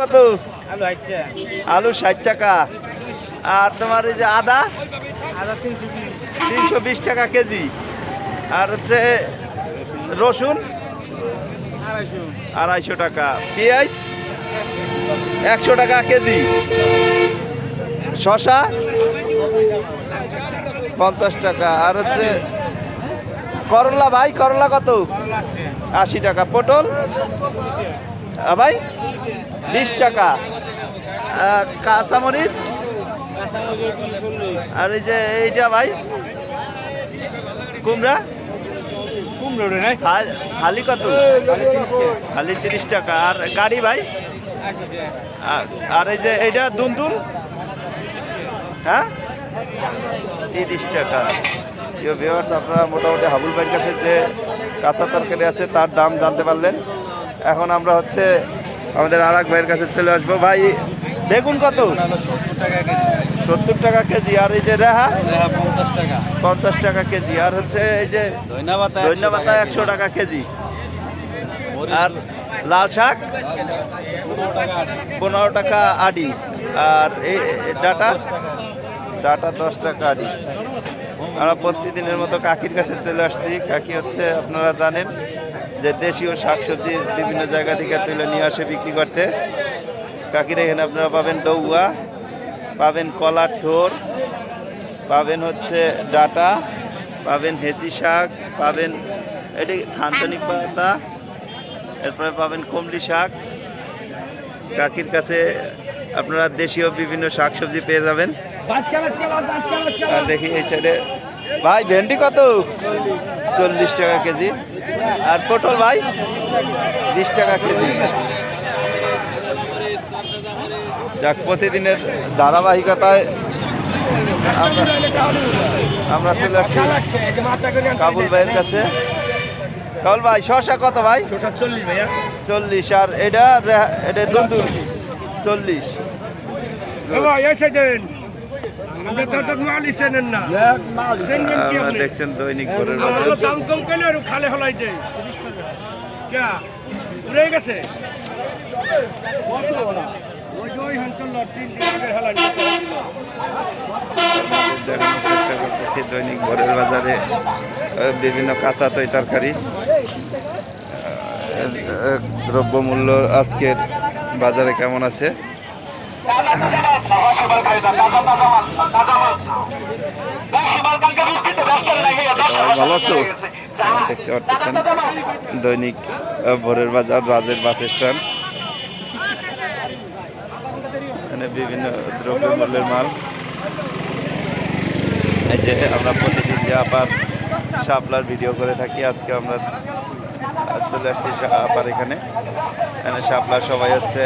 কত? আলু 60 টাকা। আর তোমার এই যে আদা 320 টাকা কেজি। আর হচ্ছে রসুন 250 টাকা। পেঁয়াজ 100 টাকা কেজি। শসা 50 টাকা। আর হচ্ছে করলা ভাই, করলা কত? 80 টাকা। পটল ভাই 20 টাকা। কাঁচামরিচ আর এই যে এইটা ভাই কুমড়া হালি কত? হালি 30 টাকা। আর গাড়ি ভাই আর এই যে এইটা দুন্দুল হ্যাঁ 30 টাকা। আপনারা মোটামুটি হাবুল ভাইয়ের কাছে যে কাঁচা তরকারি আছে তার দাম জানতে পারলেন। এখন আমরা হচ্ছে আমাদের আর এক ভাইয়ের কাছে চলে আসবো। ভাই বেগুন কত? 70 টাকা কেজি। আর এই যে রেহা 50 টাকা কেজি। আর হচ্ছে এই যে ধন্যবাদ 100 টাকা কেজি। আর লাল শাক 15 টাকা আড়ি। আর এই ডাটা 10 টাকা আড়ি। আমরা প্রতিদিনের মতো কাকির কাছে চলে আসছি। কাকি হচ্ছে আপনারা জানেন যে দেশীয় শাকসবজি বিভিন্ন জায়গা থেকে তুলে নিয়ে আসে বিক্রি করতে। কাকির এখানে আপনারা পাবেন ডৌয়া, পাবেন কলার ঠোর, পাবেন হচ্ছে ডাটা, পাবেন হেঁচি শাক, পাবেন এটি থানতনি পাতা, এরপরে পাবেন কমলি শাক। কাকির কাছে আপনারা দেশীয় বিভিন্ন শাকসবজি পেয়ে যাবেন। আর দেখি এই সাইডে ভাই ভেন্ডি কত? 40 টাকা কেজি। আর পটল ভাই 20 টাকা কেজি। যাক, প্রতিদিনের ধারাবাহিকতায় আমরা চলে আসছি কাবুল ভাইয়ের কাছে। কাবুল ভাই শসা কত ভাই? 40। আর এটা দুন্দুল 40। দেখছেন দৈনিক ভোরের চেষ্টা করতেছি দৈনিক ভোরের বাজারে বিভিন্ন কাঁচা তরকারি দ্রব্যমূল্য আজকের বাজারে কেমন আছে। ভালো আছো? দেখতে পাচ্ছেন দৈনিক ভোরের বাজার, রাজের বাস স্ট্যান্ড। এখানে বিভিন্ন দ্রব্যমূল্যের মাল। এই যে আমরা প্রতিদিন যে আপার শাপলার ভিডিও করে থাকি, আজকে আমরা চলে আসছি আপার এখানে। শাপলার সবাই হচ্ছে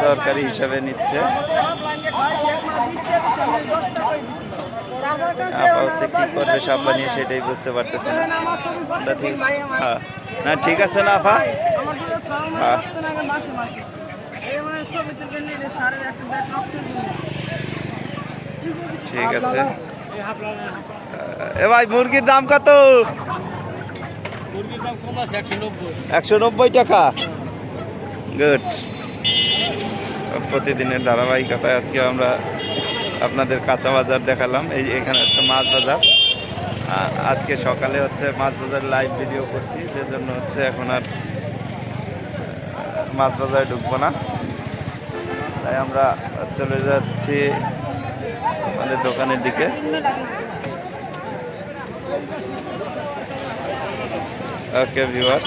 তরকারি হিসাবে নিচ্ছে। আপা হচ্ছে কি করবে শাপলা নিয়ে সেটাই বুঝতে পারতেছে না। না ঠিক আছে না আপা? হ্যাঁ ঠিক আছে। এ ভাই মুরগির দাম কত? 190 টাকা। গুড। প্রতিদিনের ধারাবাহিকতায় আজকে আমরা আপনাদের কাঁচা বাজার দেখালাম। এই এখানে হচ্ছে মাছ বাজার। আজকে সকালে হচ্ছে মাছ বাজার লাইভ ভিডিও করছি, যে জন্য হচ্ছে এখন আর মাছ বাজারে ঢুকবো না। তাই আমরা চলে যাচ্ছি আমাদের দোকানের দিকে। ওকে ভিউয়ার।